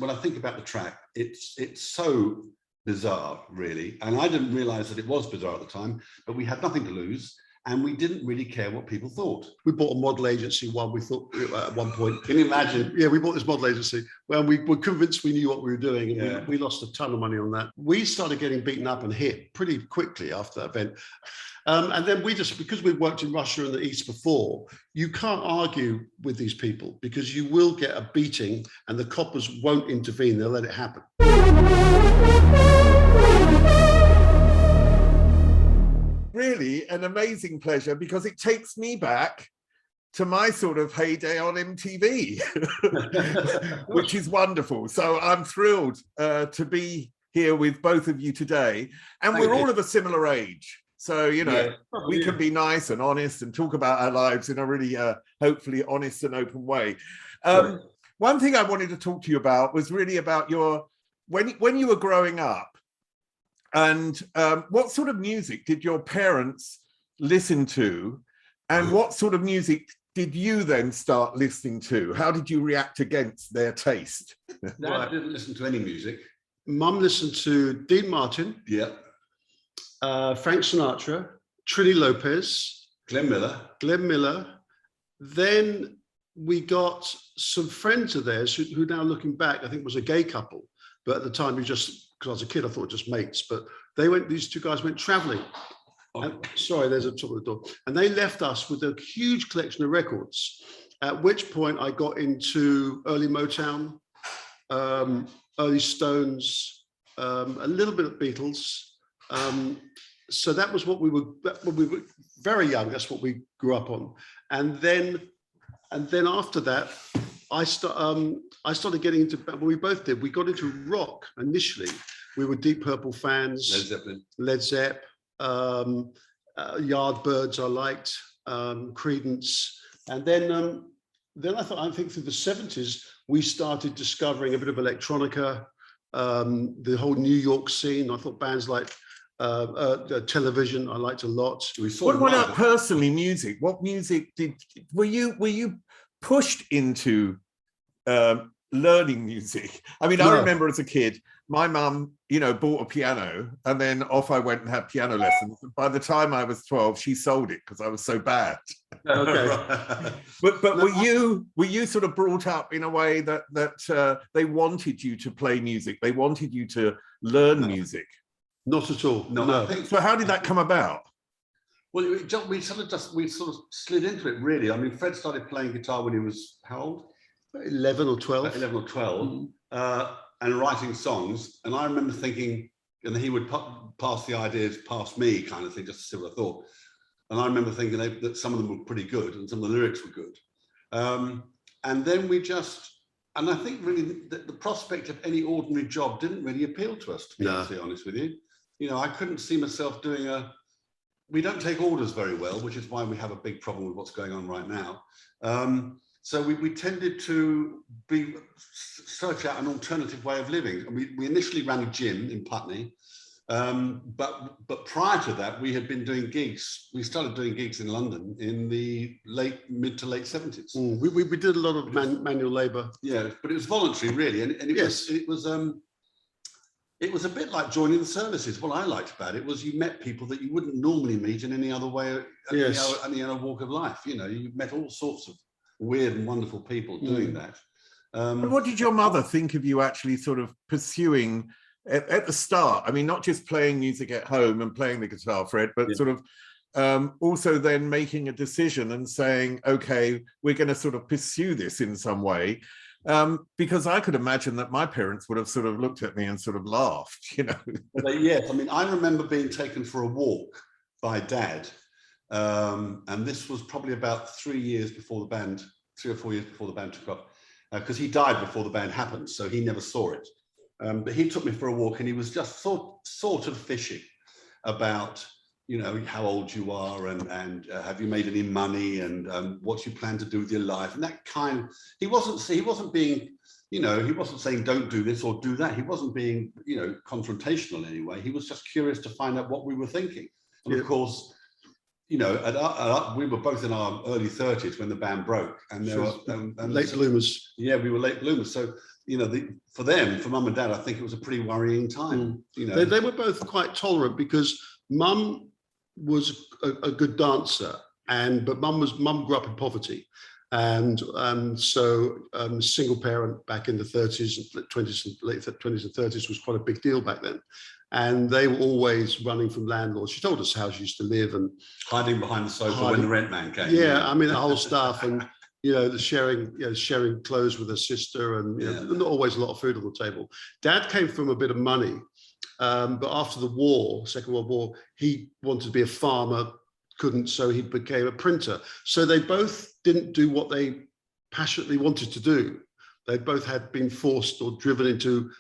when I think about the track, it's so bizarre, really. And I didn't realize that it was bizarre at the time, but we had nothing to lose. And we didn't really care what people thought. We bought a model agency we thought at one point. Can you imagine? Yeah, we bought this model agency. Well, we were convinced we knew what we were doing, and we lost a ton of money on that. We started getting beaten up and hit pretty quickly after that event. And then because we worked in Russia and the East before, you can't argue with these people because you will get a beating and the coppers won't intervene. They'll let it happen. Really an amazing pleasure, because it takes me back to my sort of heyday on MTV, which is wonderful. So I'm thrilled to be here with both of you today. And we're all of a similar age. So, you know, we can be nice and honest and talk about our lives in a really, hopefully honest and open way. One thing I wanted to talk to you about was really about when you were growing up, and what sort of music did your parents listen to? And what sort of music did you then start listening to? How did you react against their taste? Dad didn't listen to any music. Mum listened to Dean Martin. Yeah. Frank Sinatra, Trini Lopez. Glenn Miller. Then we got some friends of theirs who now looking back, I think was a gay couple. But at the time, because I was a kid, I thought just mates. But these two guys went traveling. Sorry, there's a top of the door. And they left us with a huge collection of records, at which point I got into early Motown, early Stones, a little bit of Beatles. So that was when we were very young. That's what we grew up on. And then after that, I started getting into, well, we both did. We got into rock initially. We were Deep Purple fans. Led Zepp, Yardbirds I liked, Creedence. And then I think through the 70s, we started discovering a bit of electronica, the whole New York scene. I thought bands like Television I liked a lot. What about personally music? What music were you pushed into learning music? I mean, I remember as a kid, my mum, bought a piano, and then off I went and had piano lessons. By the time I was 12, she sold it because I was so bad. Okay. But were you sort of brought up in a way that they wanted you to play music? They wanted you to learn music? Not at all. No. So how did that come about? Well, we sort of slid into it, really. I mean, Fred started playing guitar when he was how old? 11 or 12. 11 or 12, and writing songs. And I remember thinking, and he would pass the ideas past me, kind of thing, just to see what I thought. And I remember thinking that some of them were pretty good, and some of the lyrics were good. And then and I think really the prospect of any ordinary job didn't really appeal to us, to be absolutely honest with you. I couldn't see myself doing we don't take orders very well, which is why we have a big problem with what's going on right now. So we tended to search out an alternative way of living. And we initially ran a gym in Putney, but prior to that, we had been doing gigs. We started doing gigs in London in the mid to late 70s. We did a lot of manual labour. Yeah, but it was voluntary, really, and it was a bit like joining the services. What I liked about it was you met people that you wouldn't normally meet in any other way, any other walk of life. You met all sorts of weird and wonderful people doing that. But what did your mother think of you actually sort of pursuing at the start? I mean, not just playing music at home and playing the guitar, Fred, but sort of also then making a decision and saying, okay, we're going to sort of pursue this in some way. Because I could imagine that my parents would have sort of looked at me and sort of laughed, Yes, I mean, I remember being taken for a walk by Dad. And this was probably about 3 or 4 years before the band took off, because he died before the band happened, so he never saw it. But he took me for a walk, and he was just sort of fishing about, how old you are, and have you made any money, and what you plan to do with your life, and that kind of. He wasn't being, he wasn't saying don't do this or do that. He wasn't being, confrontational in any way. He was just curious to find out what we were thinking, and of course. We were both in our early 30s when the band broke, and there were late bloomers. Yeah, we were late bloomers. So you know, for them, for mum and dad, I think it was a pretty worrying time. You know, they were both quite tolerant because mum was a good dancer, but mum grew up in poverty, and so single parent back in the 30s, late 20s and 30s was quite a big deal back then. And they were always running from landlords. She told us how she used to live and hiding behind the sofa when the rent man came. Yeah, I mean the whole stuff, and you know, the sharing clothes with her sister, and you know, not always a lot of food on the table. Dad came from a bit of money, but after the war, Second World War, he wanted to be a farmer, couldn't, so he became a printer. So they both didn't do what they passionately wanted to do. They both had been forced or driven into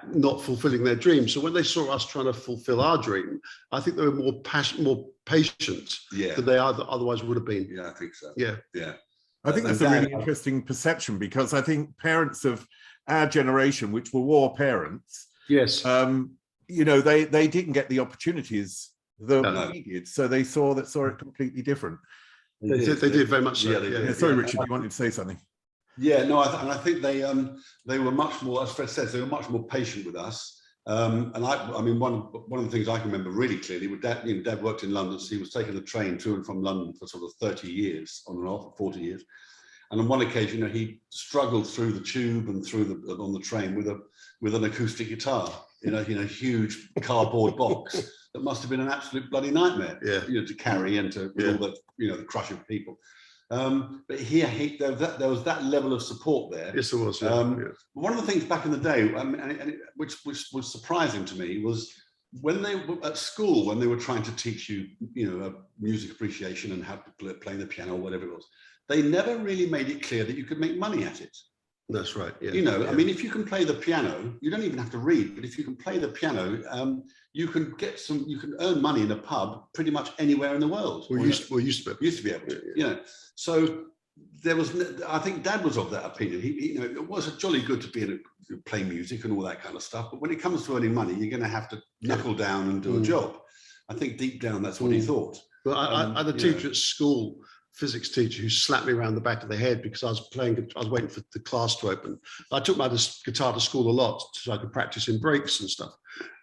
not fulfilling their dream. So when they saw us trying to fulfill our dream, I think they were more patient than they otherwise would have been. Yeah, I think so. Yeah. I think that's a really interesting perception, because I think parents of our generation, which were war parents, yes, you know, they didn't get the opportunities that we did, so they saw it completely different. They did very much so. Yeah. Sorry, Richard, you wanted to say something? Yeah, no, and I think they were much more, as Fred says, they were much more patient with us. And I mean, one of the things I can remember really clearly was Dad. You know, Dad worked in London, so he was taking the train to and from London for sort of 30 years, on and off, 40 years. And on one occasion, you know, he struggled through the tube and on the train with an acoustic guitar in a huge cardboard box that must have been an absolute bloody nightmare, you know, to carry and to with all the, you know, the crush of people. But there was that level of support there. Yes, there was. One of the things back in the day, which was surprising to me, was when they were at school, when they were trying to teach you, you know, music appreciation and how to play the piano or whatever it was, they never really made it clear that you could make money at it. That's right. Yeah. You know, I mean, if you can play the piano, you don't even have to read, but if you can play the piano, you can earn money in a pub pretty much anywhere in the world. Used to be able to, you know. So there was, I think Dad was of that opinion. He you know, it was jolly good to play music and all that kind of stuff, but when it comes to earning money, you're going to have to knuckle down and do a job. I think deep down, that's what he thought. But I had a teacher at school, physics teacher, who slapped me around the back of the head because I was waiting for the class to open. I took my guitar to school a lot so I could practice in breaks and stuff.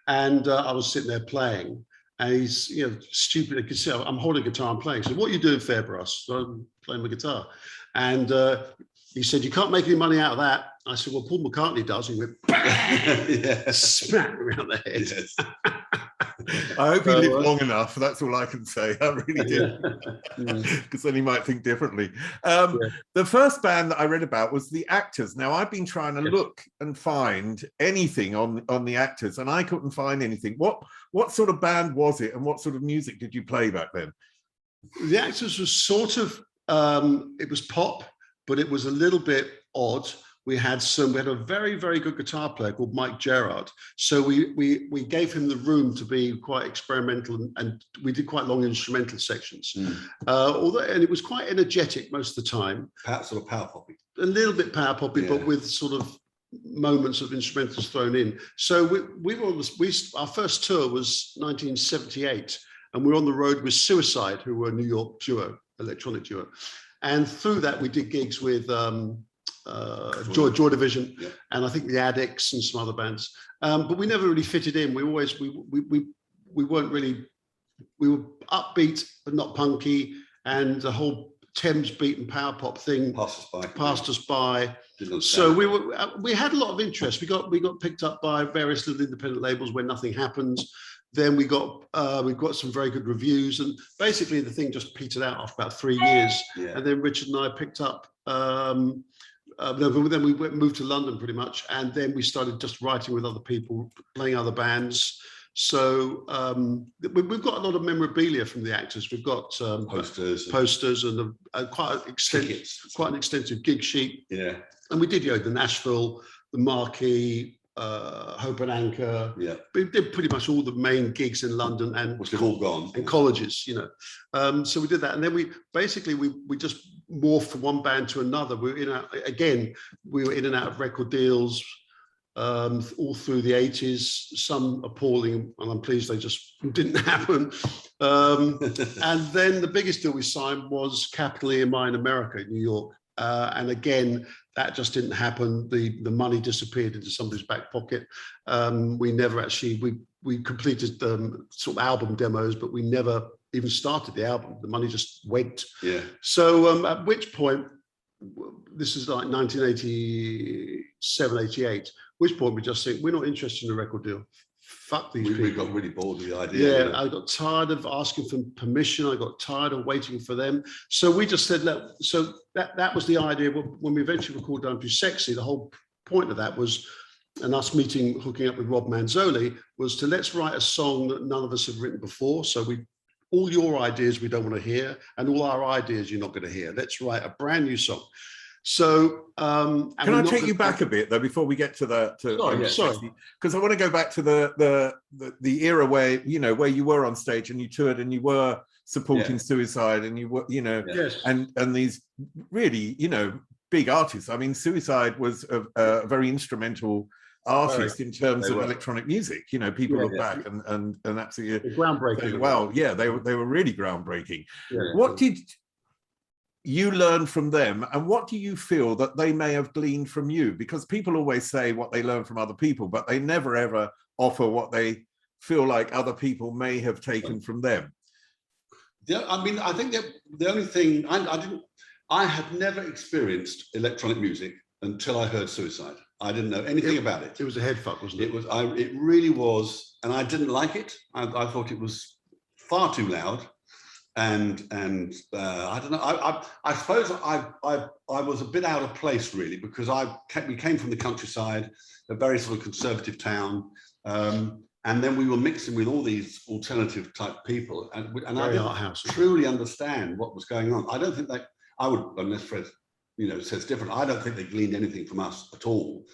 And I was sitting there playing, and he's, you know, stupid. I could see I'm holding a guitar and playing. He said, "What are you doing, Fairbrass?" So I'm playing my guitar. And he said, "You can't make any money out of that." I said, "Well, Paul McCartney does." And he went, smack me around the head. Yes. I hope he lived long enough. That's all I can say. I really did, because then he might think differently. The first band that I read about was the Actors. Now, I've been trying to look and find anything on the Actors, and I couldn't find anything. What sort of band was it, and what sort of music did you play back then? The Actors was sort of it was pop, but it was a little bit odd. We had a very, very good guitar player called Mike Gerard. So we gave him the room to be quite experimental, and we did quite long instrumental sections. And it was quite energetic most of the time. Sort of power poppy. A little bit power poppy, but with sort of moments of instrumentals thrown in. So we were on our first tour was 1978, and we were on the road with Suicide, who were a New York duo, electronic duo. And through that, we did gigs with Joy Division, and I think the Addicts and some other bands, but we never really fitted in. We weren't really, we were upbeat but not punky, and the whole Thames beat and power pop thing passed us by. So we had a lot of interest. We got picked up by various little independent labels when nothing happens. Then we got some very good reviews, and basically the thing just petered out after about 3 years. And then Richard and I picked up. Then we moved to London pretty much, and then we started just writing with other people, playing other bands. So we've got a lot of memorabilia from the Actors. We've got posters and quite an extensive gig sheet. Yeah, and we did the Nashville, the Marquee, Hope and Anchor. Yeah, we did pretty much all the main gigs in London, and which have all gone, and colleges, you know. So we did that, and then we just morphed from one band to another. We were in and out of record deals all through the 80s. Some appalling, and I'm pleased they just didn't happen. And then the biggest deal we signed was Capital EMI in America, in New York, and again. that just didn't happen. The money disappeared into somebody's back pocket. We never actually, we completed sort of album demos, but we never even started the album. The money just went. Yeah. So at which point, this is like 1987, 88, which point we just think, we're not interested in a record deal. Fuck these people. We got really bored with the idea. Yeah, I got tired of asking for permission. I got tired of waiting for them. So we just said, look, so that was the idea. When we eventually recorded Don't Be Sexy, the whole point of that was, and us hooking up with Rob Manzoli, was to let's write a song that none of us have written before. So all your ideas we don't want to hear, and all our ideas you're not going to hear. Let's write a brand new song. So can I take you back a bit though before we get to sorry, because I want to go back to the era where where you were on stage and you toured and you were supporting Suicide and you were yes. and these really big artists. I mean, Suicide was a very instrumental artist in terms of electronic music. People look back and absolutely groundbreaking. Well, yeah, they were really groundbreaking. What did you learn from them, and what do you feel that they may have gleaned from you? Because people always say what they learn from other people, but they never ever offer what they feel like other people may have taken from them. Yeah, I mean, I think that the only thing I had never experienced electronic music until I heard Suicide. I didn't know anything about it. It was a head fuck, wasn't it? It really was, and I didn't like it. I thought it was far too loud. And I don't know. I suppose I was a bit out of place really, because we came from the countryside, a very sort of conservative town, and then we were mixing with all these alternative type people, and I didn't truly understand what was going on. I don't think I would, unless Fred says different. I don't think they gleaned anything from us at all.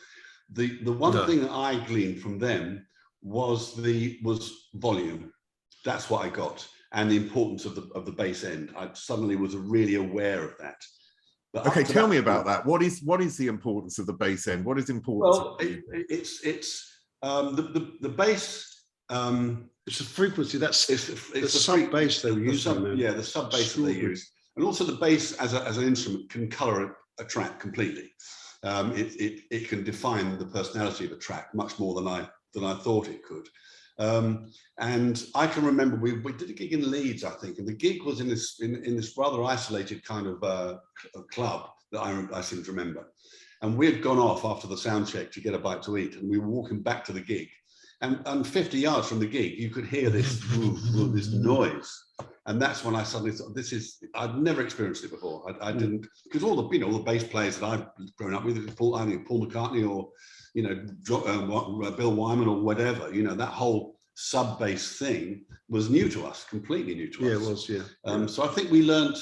The one thing that I gleaned from them was volume. That's what I got. And the importance of the bass end. I suddenly was really aware of that. But okay, tell me about that. What is the importance of the bass end? What is important? Well, it's the bass. It's the frequency. It's the sub bass they were using. The sub bass that they use, and also the bass as an instrument can color a track completely. It can define the personality of a track much more than I thought it could. And I can remember we did a gig in Leeds, I think, and the gig was in this rather isolated kind of club that I seem to remember. And we had gone off after the sound check to get a bite to eat, and we were walking back to the gig, and 50 yards from the gig you could hear this this noise, and that's when I suddenly thought, I'd never experienced it before. I didn't, because all the all the bass players that I've grown up with, Paul McCartney or Bill Wyman or whatever, that whole sub bass thing was new to us, completely new to us. Yeah, it was, yeah. So I think we learned,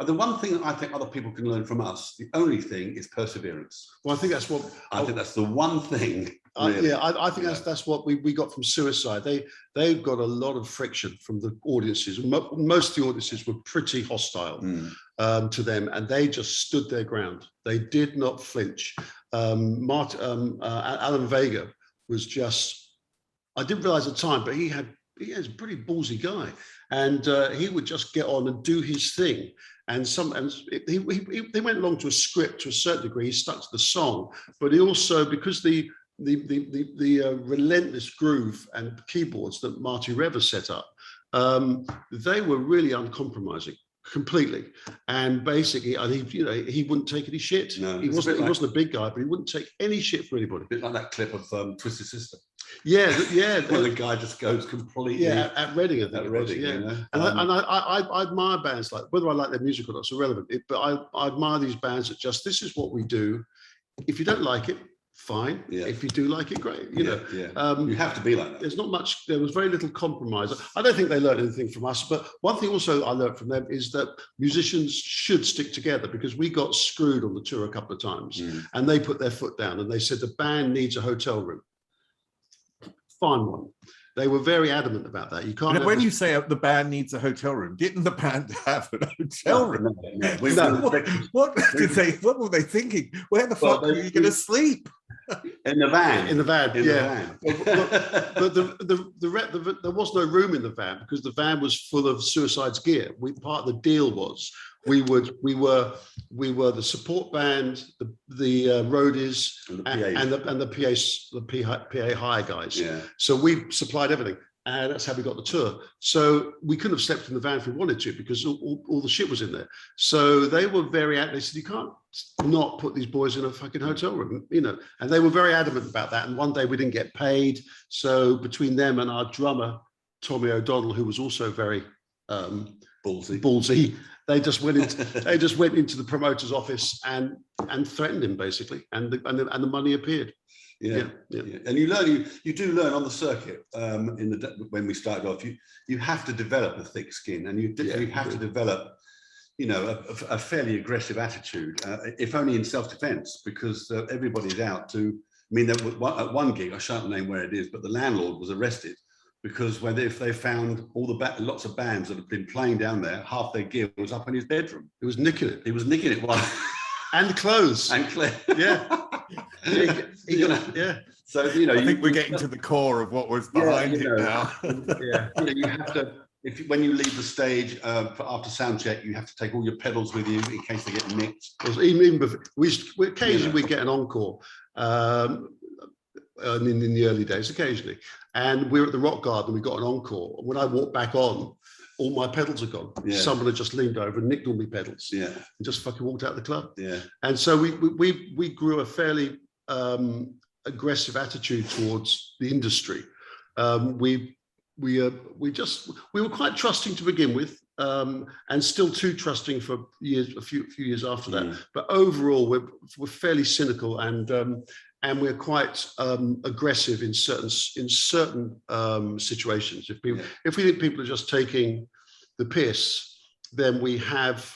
the one thing that I think other people can learn from us, the only thing is perseverance. Well, I think that's what... I think that's the one thing. Really. I think that's what we got from Suicide. They've got a lot of friction from the audiences. Most of the audiences were pretty hostile to them, and they just stood their ground. They did not flinch. Alan Vega was just, I didn't realize at the time, but he is a pretty ballsy guy, and he would just get on and do his thing. And they went along to a script to a certain degree. He stuck to the song, but he also, because the relentless groove and keyboards that Marty Revers set up, they were really uncompromising. Completely, and basically, he wouldn't take any shit. No, he wasn't a big guy, but he wouldn't take any shit from anybody. A bit like that clip of Twisted Sister. Yeah. Where the guy just goes completely. Yeah, at Reading, I think. At Reading, yeah. And I admire bands like, whether I like their music or not, it's irrelevant. But I admire these bands that just, this is what we do. If you don't like it, fine. Yeah. If you do like it, great. You know, you have to be like that. There was very little compromise. I don't think they learned anything from us, but one thing also I learned from them is that musicians should stick together, because we got screwed on the tour a couple of times, and they put their foot down and they said the band needs a hotel room. Find one. They were very adamant about that. You can't. When you say the band needs a hotel room, didn't the band have a hotel room? No. What were they thinking? Where the fuck are you going to sleep? In the van. In the van, In yeah. the van. But there was no room in the van because the van was full of Suicide's gear. Part of the deal was we were the support band, the roadies, and the PA hire guys. Yeah. So we supplied everything. And that's how we got the tour. So we couldn't have slept in the van if we wanted to because all the shit was in there. So they were very they said, you can't not put these boys in a fucking hotel room, you know. And they were very adamant about that. And one day we didn't get paid. So between them and our drummer, Tommy O'Donnell, who was also very ballsy, they just went into the promoter's office and threatened him basically. And the money appeared. Yeah. And you do learn on the circuit. When we started off, you have to develop a thick skin, and you have to develop, you know, a fairly aggressive attitude, if only in self-defense, because everybody's out to. I mean, at one gig, I shan't name where it is, but the landlord was arrested because if they found lots of bands that had been playing down there, half their gear was up in his bedroom. He was nicking it. He was nicking it. And clothes. Yeah. Yeah. So, you know, I think we're getting to the core of what was behind it now. Yeah. You know, you have to, when you leave the stage after sound check, you have to take all your pedals with you in case they get nicked. Even before, occasionally we get an encore in the early days, occasionally. And we were at the Rock Garden, we got an encore. When I walked back on, all my pedals are gone. Yeah. Someone had just leaned over and nicked all my pedals. Yeah. And just fucking walked out of the club. Yeah. And so we grew a fairly aggressive attitude towards the industry. We were quite trusting to begin with, and still too trusting for years, a few years after that. But overall, we're fairly cynical, and we're quite aggressive in certain situations. If we think people are just taking the piss, then we have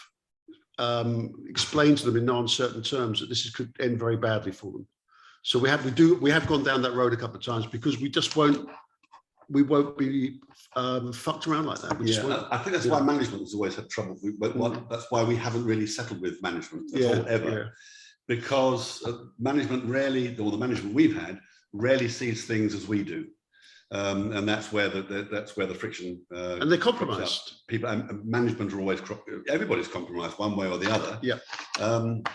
explained to them in no uncertain terms that this could end very badly for them. So we have gone down that road a couple of times because we just won't be fucked around like that. I think that's why management has always had trouble. That's why we haven't really settled with management at all, ever. Yeah. Because management rarely, or the management we've had, rarely sees things as we do. And that's where the friction. And they're compromised. People and management are always everybody's compromised one way or the other. Yeah. And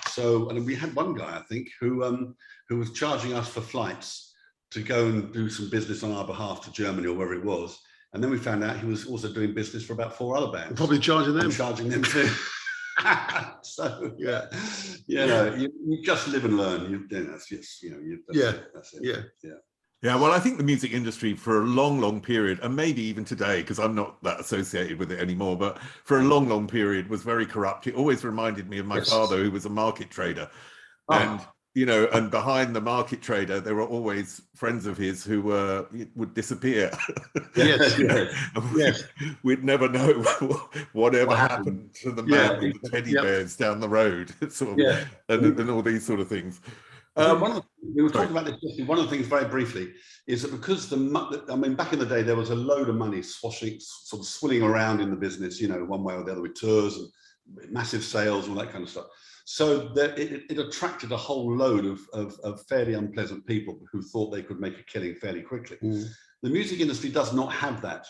we had one guy, I think, who was charging us for flights to go and do some business on our behalf to Germany or wherever it was. And then we found out he was also doing business for about 4 other bands. And probably charging them. And charging them too. So you just live and learn. That's it. Yeah, well, I think the music industry for a long period, and maybe even today, because I'm not that associated with it anymore, but for a long period was very corrupt. It always reminded me of my father, who was a market trader. And, you know, and behind the market trader, there were always friends of his who would disappear. We'd never know whatever happened to the man with the teddy bears down the road, and all these sort of things. We were talking about this. One of the things, very briefly, is that because back in the day, there was a load of money sort of swilling around in the business, you know, one way or the other, with tours and massive sales, all that kind of stuff. So that it attracted a whole load of fairly unpleasant people who thought they could make a killing fairly quickly. The music industry does not have that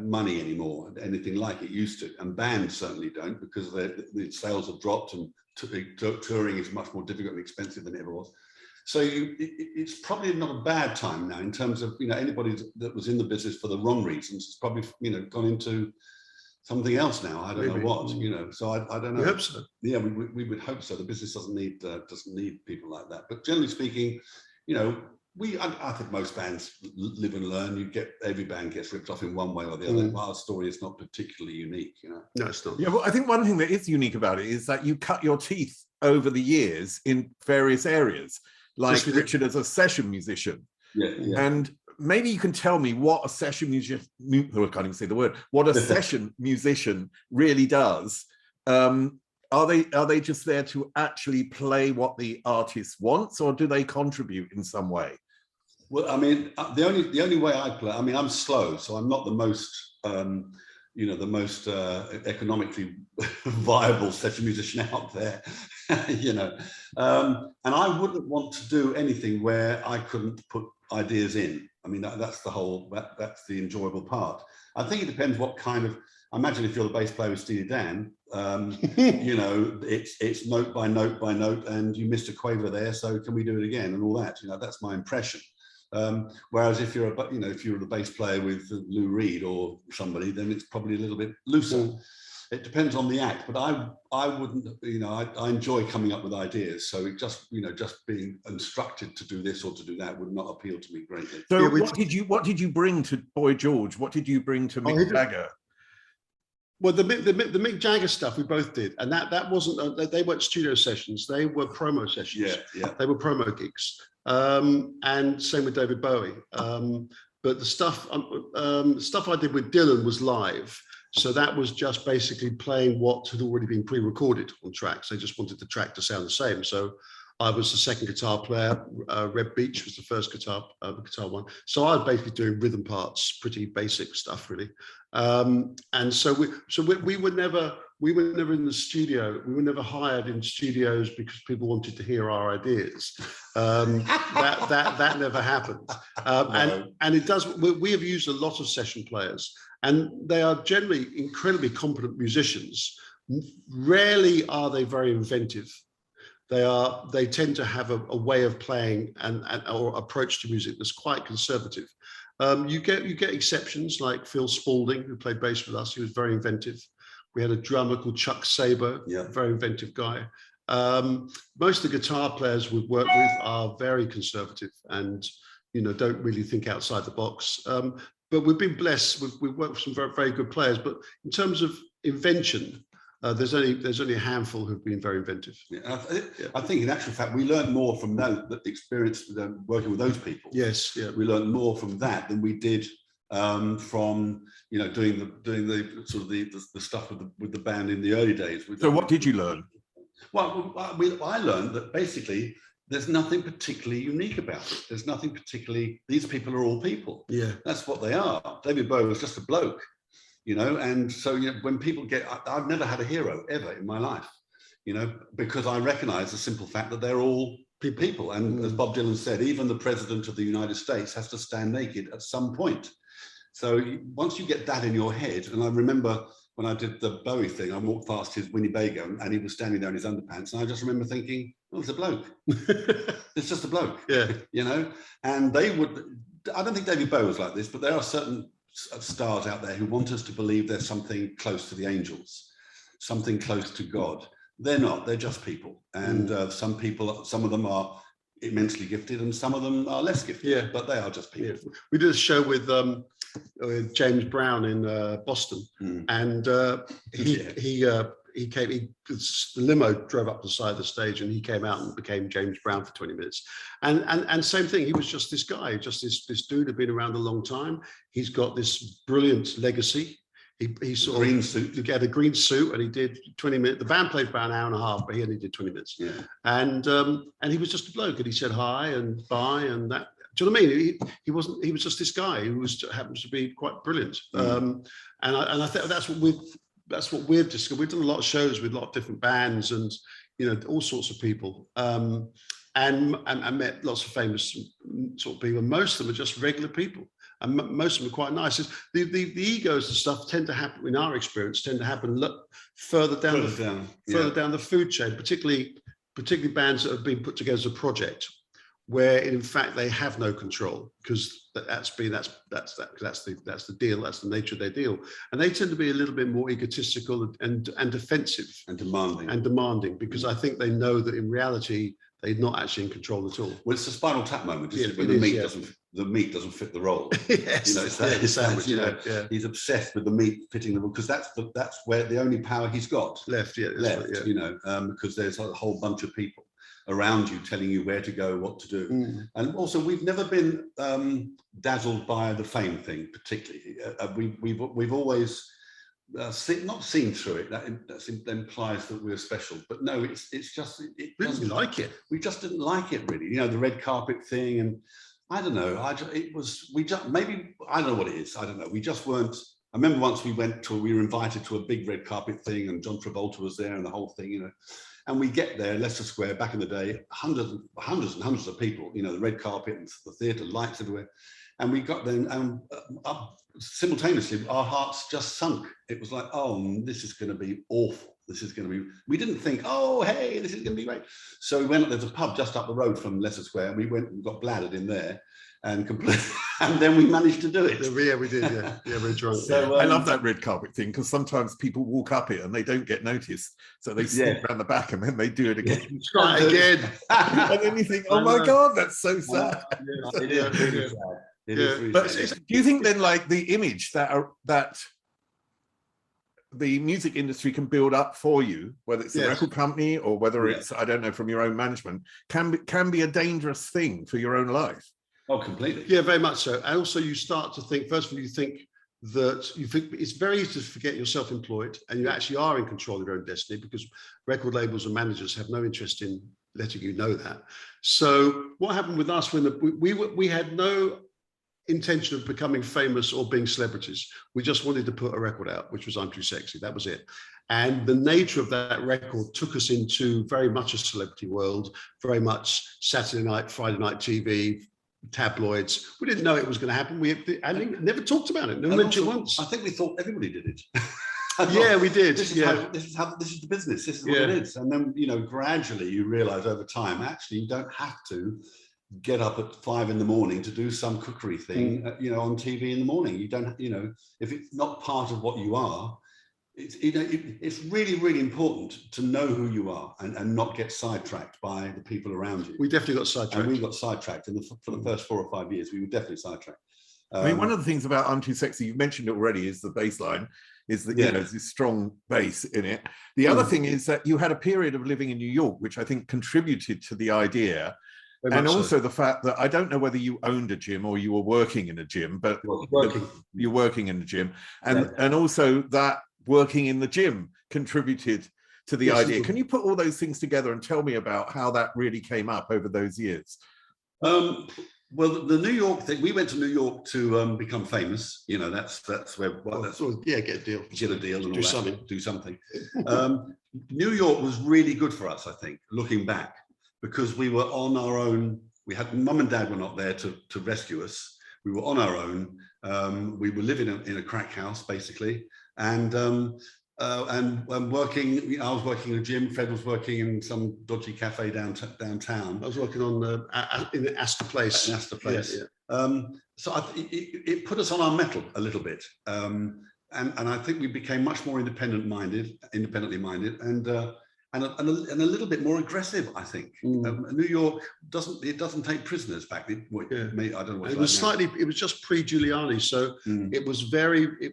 money anymore, anything like it used to, and bands certainly don't, because the sales have dropped and touring is much more difficult and expensive than it ever was. So it's probably not a bad time now in terms of, you know, anybody that was in the business for the wrong reasons has probably, you know, gone into something else now. I don't know what, you know. So I don't know. We hope so. Yeah, we would hope so. The business doesn't need people like that. But generally speaking, you know, I think most bands live and learn. Every band gets ripped off in one way or the other. Our story is not particularly unique, you know. No, it's not. Yeah, well, I think one thing that is unique about it is that you cut your teeth over the years in various areas. Like Richard as a session musician. And maybe you can tell me what a session musician, I can't even say the word, what a session musician really does. Are they just there to actually play what the artist wants, or do they contribute in some way? Well, I mean, the only way I play, I mean, I'm slow, so I'm not the most, economically viable session musician out there. you know. And I wouldn't want to do anything where I couldn't put ideas in. I mean, that's the whole, that's the enjoyable part. I think it depends what kind of, I imagine if you're the bass player with Steely Dan, you know, it's note by note by note, and you missed a quaver there, so can we do it again, and all that. You know, that's my impression. Whereas if you're a, you know, if you're the bass player with Lou Reed or somebody, then it's probably a little bit looser. It depends on the act, but I wouldn't, you know, I enjoy coming up with ideas. So it just, you know, just being instructed to do this or to do that would not appeal to me greatly. So yeah, what did you bring to Boy George? What did you bring to Mick Jagger? Well, the Mick Jagger stuff we both did, and that wasn't, they weren't studio sessions, they were promo sessions. Yeah. They were promo gigs. And same with David Bowie. But the stuff I did with Dylan was live. So that was just basically playing what had already been pre-recorded on tracks. They just wanted the track to sound the same. So I was the second guitar player. Red Beach was the first guitar one. So I was basically doing rhythm parts, pretty basic stuff, really. And so we were never in the studio. We were never hired in studios because people wanted to hear our ideas. That never happened. No. And it does. We have used a lot of session players, and they are generally incredibly competent musicians. Rarely are they very inventive. They tend to have a way of playing or approach to music that's quite conservative. You get exceptions like Phil Spalding, who played bass with us. He was very inventive. We had a drummer called Chuck Saber, very inventive guy. Most of the guitar players we've worked with are very conservative and, you know, don't really think outside the box. But we've been blessed. We've worked with some very, very good players. But in terms of invention, there's only a handful who've been very inventive. Yeah, I think in actual fact we learned more from that experience working with those people. Yes, yeah. We learned more from that than we did from, you know, doing the sort of the stuff with the band in the early days. So what did you learn? Well, I learned that basically there's nothing particularly unique about it. There's nothing particularly. These people are all people. Yeah, that's what they are. David Bowie was just a bloke. You know, and so, you know, when people I've never had a hero ever in my life, you know, because I recognize the simple fact that they're all people. And as Bob Dylan said, even the president of the United States has to stand naked at some point. So once you get that in your head, and I remember when I did the Bowie thing, I walked past his Winnebago and he was standing there in his underpants. And I just remember thinking, oh, it's a bloke. It's just a bloke, yeah, you know, and I don't think David Bowie was like this, but there are certain stars out there who want us to believe there's something close to the angels, something close to God. They're not, they're just people. And some of them are immensely gifted and some of them are less gifted, but they are just people. Yeah. We did a show with James Brown in Boston, and he came, the limo drove up the side of the stage and he came out and became James Brown for 20 minutes. And same thing, he was just this guy, just this dude had been around a long time. He's got this brilliant legacy. He sort green of suit. He had a green suit and he did 20 minutes. The band played for about an hour and a half, but he only did 20 minutes. Yeah. And he was just a bloke and he said hi and bye and that. Do you know what I mean? He was just this guy who happens to be quite brilliant. And I think that's what we've discovered. We've done a lot of shows with a lot of different bands and, you know, all sorts of people. And met lots of famous sort of people. Most of them are just regular people. And most of them are quite nice. The egos and stuff tend to happen, in our experience, further down the food chain, particularly bands that have been put together as a project, where in fact they have no control because that's the deal, that's the nature of their deal, and they tend to be a little bit more egotistical and defensive and demanding because I think they know that in reality they're not actually in control at all. Well, it's a Spinal Tap moment, isn't it? When the meat doesn't fit the role. Yes, you know, it's that sandwich. You know, yeah. He's obsessed with the meat fitting the role because that's where the only power he's got left. You know, because there's a whole bunch of people around you telling you where to go, what to do. And also we've never been dazzled by the fame thing particularly. We've always not seen through it. That implies that we're special, but no, it's just We didn't like it. We just didn't like it really. You know, the red carpet thing, and I don't know. Maybe I don't know what it is. I don't know. We just weren't. I remember once we were invited to a big red carpet thing, and John Travolta was there, and the whole thing, you know. And we get there, Leicester Square, back in the day, hundreds and hundreds of people, you know, the red carpet and the theatre, lights everywhere. And we got there, and simultaneously, our hearts just sunk. It was like, oh, this is going to be awful. This is going to be, we didn't think, oh, hey, this is going to be great. So we went, there's a pub just up the road from Leicester Square, and we went and got bladdered in there. And and then we managed to do it. Yeah, we did. Yeah, yeah, we're drunk. So I love that red carpet thing, because sometimes people walk up it and they don't get noticed, so they sneak around the back and then they do it again. Try again. And then you think, oh my God, that's so sad. It is really sad. It is really But sad. do you think then, like, the image that the music industry can build up for you, whether it's a record company or whether it's, I don't know, from your own management, can be a dangerous thing for your own life? Oh, completely. Yeah, very much so. And also you start to think, first of all, you think it's very easy to forget you're self-employed and you actually are in control of your own destiny, because record labels and managers have no interest in letting you know that. So what happened with us when we had no intention of becoming famous or being celebrities. We just wanted to put a record out, which was I'm Too Sexy. That was it. And the nature of that record took us into very much a celebrity world, very much Saturday night, Friday night TV, tabloids. We didn't know it was going to happen. We never talked about it. Never mentioned once. I think we thought everybody did it. Yeah, we did. This is the business. This is what it is. And then, you know, gradually you realize over time, actually, you don't have to get up at 5 in the morning to do some cookery thing, you know, on TV in the morning. You don't, you know, if it's not part of what you are, it's really, really important to know who you are and not get sidetracked by the people around you. We definitely got sidetracked. And we got sidetracked for the first 4 or 5 years. We were definitely sidetracked. I mean, one of the things about I'm Too Sexy, you've mentioned it already, is the bass line, is that, you know, there's this strong bass in it. The other thing is that you had a period of living in New York, which I think contributed to the idea. And also the fact that I don't know whether you owned a gym or you were working in a gym, but you're working in the gym. And also that working in the gym contributed to the idea. Can you put all those things together and tell me about how that really came up over those years? Well, the New York thing, we went to New York to become famous. You know, that's where, well, that's get a deal. Get a deal and do something. Do something. New York was really good for us, I think, looking back, because we were on our own. We had, mum and dad were not there to rescue us. We were on our own. We were living in a crack house, basically. And working, you know, I was working in a gym, Fred was working in some dodgy cafe downtown. I was working on in Astor Place. Astor Place. Yeah. So it put us on our mettle a little bit. And I think we became much more independently minded, and a little bit more aggressive, I think. New York doesn't take prisoners back. I don't know what it was slightly. It was just pre-Giuliani, so it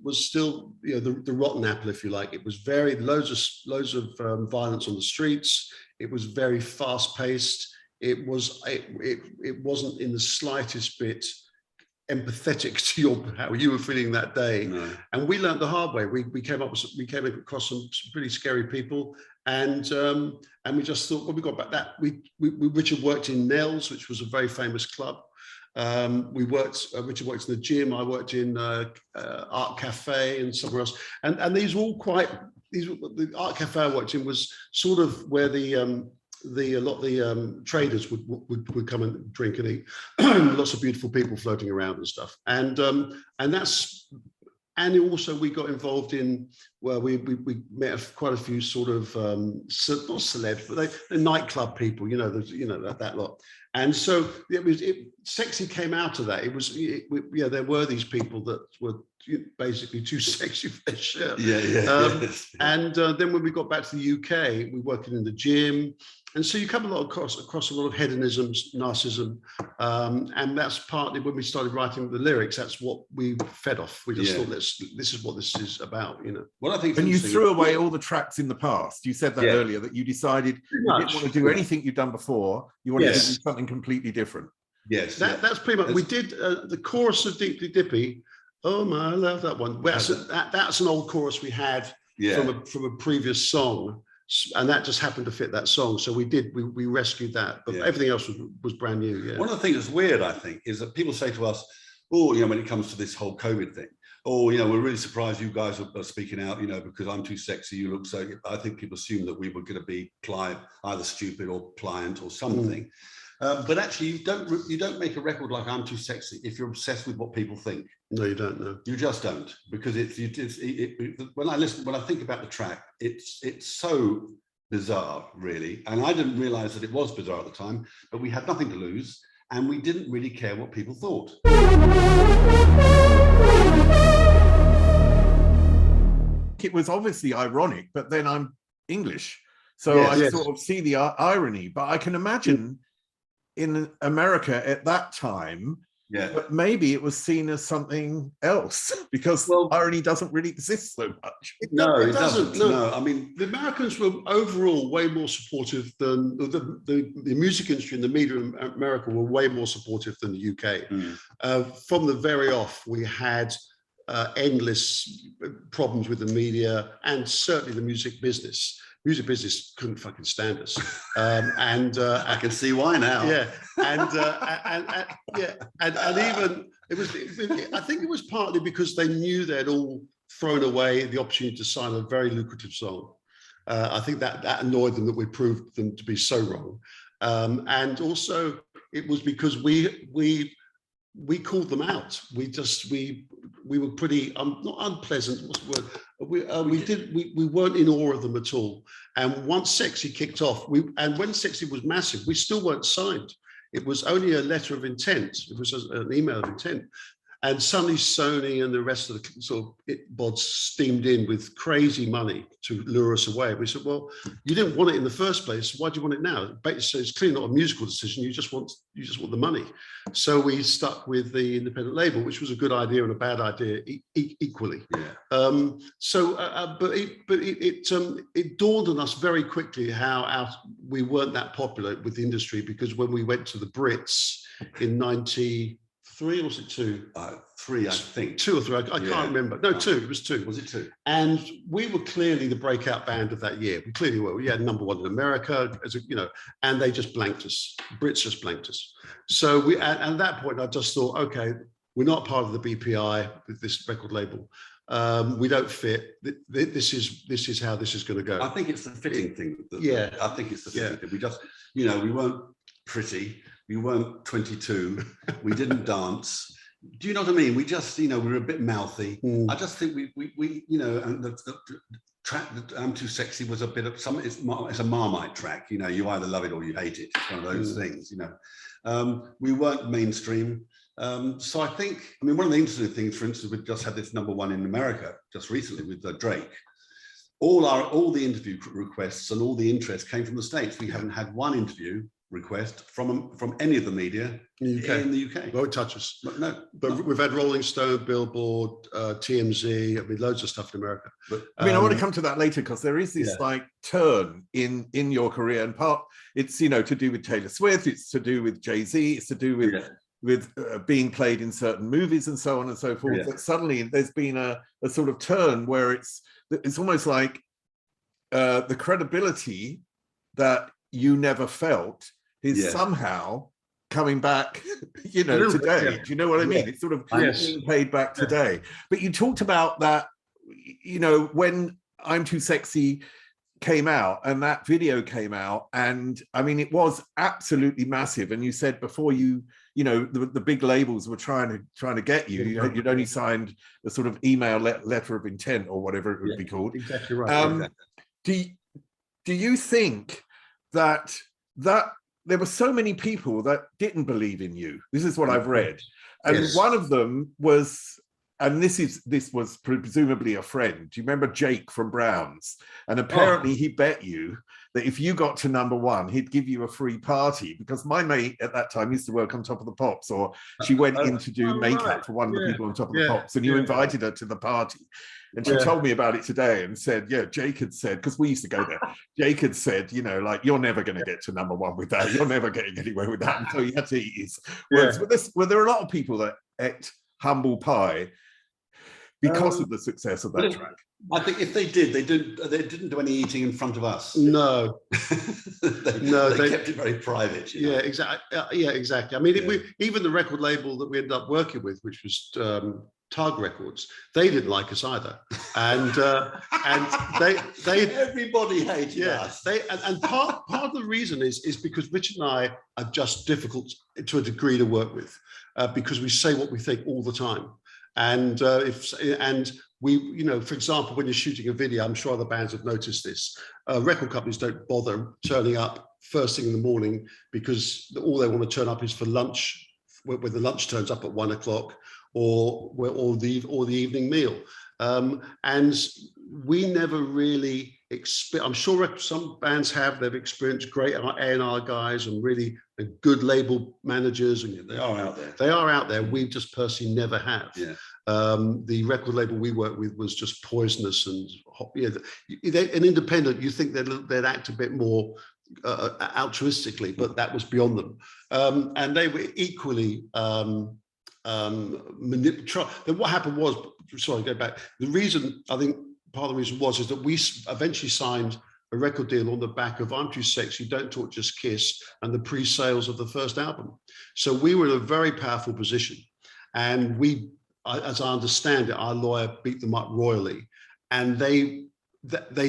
was still, you know, the rotten apple, if you like. It was loads of violence on the streets. It was very fast-paced. It wasn't in the slightest bit empathetic to how you were feeling that day. No. And we learned the hard way. We came across some pretty scary people, and we just thought, well, we got back that Richard worked in Nell's, which was a very famous club. Richard worked in the gym. I worked in Art Cafe and somewhere else, and these were all the Art Cafe I worked in was sort of where a lot of the traders would come and drink and eat. Lots of beautiful people floating around and stuff. And also we got involved in, well, we met quite a few sort of not celebs, but they're nightclub people, that lot. And so sexy came out of that. There were these people that were basically too sexy for their shirt. And then when we got back to the UK, we were working in the gym. And so you come across a lot of hedonism, narcissism, and that's partly when we started writing the lyrics. That's what we fed off. We just thought, this is what this is about, you know. Well, I think, and you threw away all the tracks in the past. You said that earlier, that you decided you didn't want to do anything you'd done before. You wanted to do something completely different. Yes, that's pretty much. We did the chorus of Deeply Dippy. Oh my, I love that one. That's an old chorus we had from a previous song. And that just happened to fit that song, so we rescued that, but everything else was brand new. One of the things that's weird, I think, is that people say to us, "Oh, you know, when it comes to this whole COVID thing, oh, we're really surprised you guys are speaking out, because I'm too sexy, you look so. I think people assumed that we were going to be either stupid or pliant or something. But actually, you don't make a record like I'm Too Sexy if you're obsessed with what people think. No, you don't know. You just don't, because when I think about the track, it's so bizarre, really. And I didn't realize that it was bizarre at the time, but we had nothing to lose and we didn't really care what people thought. It was obviously ironic, but then I'm English, so I sort of see the irony. But I can imagine in America at that time, but maybe it was seen as something else because irony doesn't really exist so much. It doesn't. No. I mean, the Americans were overall way more supportive than the music industry and the media in America were way more supportive than the UK. From the very off, we had endless problems with the media and certainly the music business. Music business couldn't fucking stand us, and I can see why now. Yeah, and even it was. I think it was partly because they knew they'd all thrown away the opportunity to sign a very lucrative song. I think that annoyed them that we proved them to be so wrong, and also it was because we called them out. We were pretty not unpleasant. What's the word? We weren't in awe of them at all. And once Sexy kicked off, and when Sexy was massive, we still weren't signed. It was only a letter of intent. It was an email of intent. And suddenly Sony and the rest of the sort of bods steamed in with crazy money to lure us away. We said, well, you didn't want it in the first place. Why do you want it now? So it's clearly not a musical decision. You just want the money. So we stuck with the independent label, which was a good idea and a bad idea equally. Yeah. But it dawned on us very quickly how we weren't that popular with the industry, because when we went to the Brits in 93, or was it 2? 3, I think. 2 or 3, I can't remember. No, 2, it was 2. Was it 2? And we were clearly the breakout band of that year. We clearly were. We had #1 in America, and they just blanked us. Brits just blanked us. So and at that point, I just thought, okay, we're not part of the BPI with this record label. We don't fit. This is how this is going to go. I think it's the fitting thing. I think it's the fitting thing. We just, we weren't pretty. We weren't 22. We didn't dance. Do you know what I mean? We just, we were a bit mouthy. I just think we and the track that I'm Too Sexy was a bit of some. It's a Marmite track. You either love it or you hate it. It's one of those things. We weren't mainstream. So I think, one of the interesting things, for instance, we just had this #1 in America just recently with Drake. All the interview requests and all the interest came from the States. We haven't had one interview request from any of the media in the UK. Won't touch us. But we've had Rolling Stone, Billboard, TMZ, loads of stuff in America. But I want to come to that later, because there is this turn in your career, and part it's to do with Taylor Swift, it's to do with Jay-Z, it's to do with being played in certain movies and so on and so forth. But suddenly there's been a sort of turn where it's almost like the credibility that you never felt is somehow coming back, today. Do you know what I mean? It's sort of being paid back today. But you talked about that, when I'm Too Sexy came out and that video came out, and it was absolutely massive. And you said before the big labels were trying to get you. You'd only signed a sort of email letter of intent or whatever it would be called. Exactly right. Do you think that there were so many people that didn't believe in you? This is what I've read, and one of them was, and this was presumably a friend. Do you remember Jake from Browns? And apparently he bet you that if you got to #1, he'd give you a free party, because my mate at that time used to work on Top of the Pops, or she went in to do makeup for one of the people on Top of the Pops, and you invited her to the party. And she told me about it today and said, Jake had said, because we used to go there, Jake had said, you're never going to get to #1 with that. You're never getting anywhere with that. And so he had to eat his words. But there are a lot of people that ate humble pie because of the success of that track. I think if they did, they didn't do any eating in front of us. No. they kept it very private. Yeah, exactly. Even the record label that we ended up working with, which was Tug Records. They didn't like us either, and they everybody hated us. And part of the reason is because Richard and I are just difficult to a degree to work with, because we say what we think all the time, and we, you know, for example, when you're shooting a video, I'm sure other bands have noticed this. Record companies don't bother turning up first thing in the morning because all they want to turn up is for lunch, when the lunch turns up at 1 o'clock, or the evening meal. And we never really I'm sure some bands they've experienced great A&R guys and really good label managers, and they are out there. They are out there. We just personally never have. Yeah. The record label we worked with was just poisonous, and an independent. You think they'd act a bit more altruistically, but that was beyond them. And they were equally Then what happened was, sorry, go back. The reason, I think part of the reason is that we eventually signed a record deal on the back of I'm Too Sexy, Don't Talk, Just Kiss, and the pre-sales of the first album. So we were in a very powerful position, and as I understand it, our lawyer beat them up royally, and they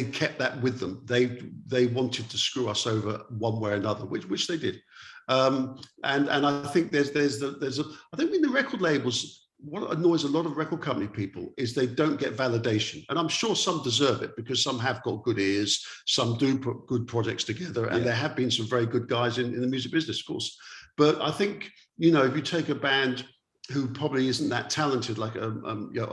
kept that with them. They wanted to screw us over one way or another, which they did. And I think I think in the record labels, what annoys a lot of record company people is they don't get validation. And I'm sure some deserve it because some have got good ears, some do put good projects together, and there have been some very good guys in the music business, of course. But I think, you know, if you take a band who probably isn't that talented, like a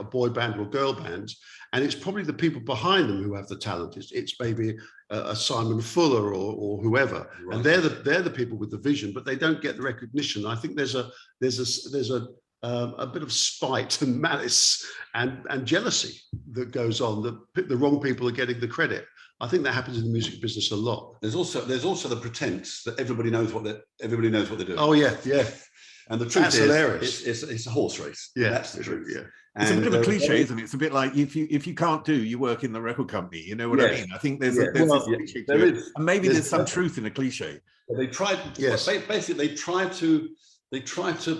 boy band or girl band, and it's probably the people behind them who have the talent. It's maybe a Simon Fuller or whoever, right. And they're the people with the vision, but they don't get the recognition. I think there's a bit of spite and malice and jealousy that goes on. The wrong people are getting the credit. I think that happens in the music business a lot. There's also the pretense that everybody knows what they're doing. Oh yeah. And the truth is, hilarious. It's a horse race. Yeah, that's the truth. Yeah. It's a bit of a cliche, isn't it? It's a bit like if you can't do, you work in the record company. You know what I mean? I think there's this cliche to it. And maybe there's some truth in a cliche. They tried. Yes. Basically, they try to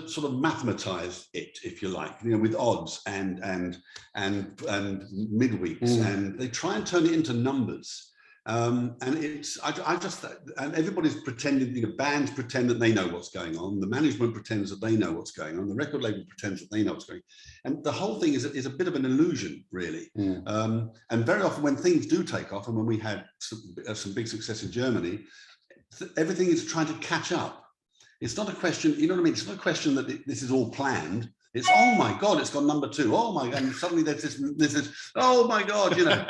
sort of mathematize it, if you like, you know, with odds and midweeks, and they try and turn it into numbers. And everybody's pretending, you know, bands pretend that they know what's going on, the management pretends that they know what's going on, the record label pretends that they know what's going on, and the whole thing is a bit of an illusion, really. And very often when things do take off, and when we had some big success in Germany, everything is trying to catch up. It's not a question, you know what I mean? It's not a question that this is all planned. It's, oh my God, it's got number 2. Oh my God, and suddenly there's this, oh my God, you know.